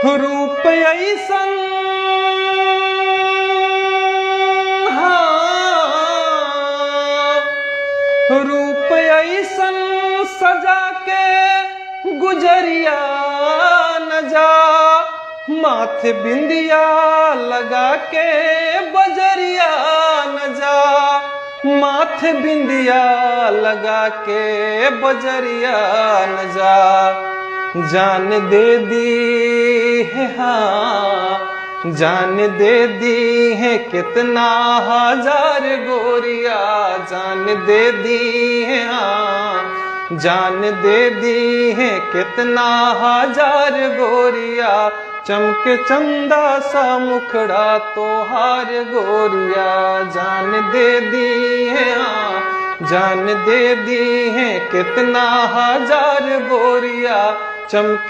रूप ऐसन रूप ऐसन सजा के गुजरिया न जा, माथे बिंदिया लगा के बजरिया न जा, माथे बिंदिया लगा के बजरिया न जा। जान दे दी है हाँ, जान दे दी है कितना हजार गोरिया, जान दे दी है हाँ, जान दे दी है कितना हजार गोरिया। चमके चंदा सा मुखड़ा तोहार गोरिया, जान दे दी है हाँ, जान दे दी है कितना हजार गोरिया। चमके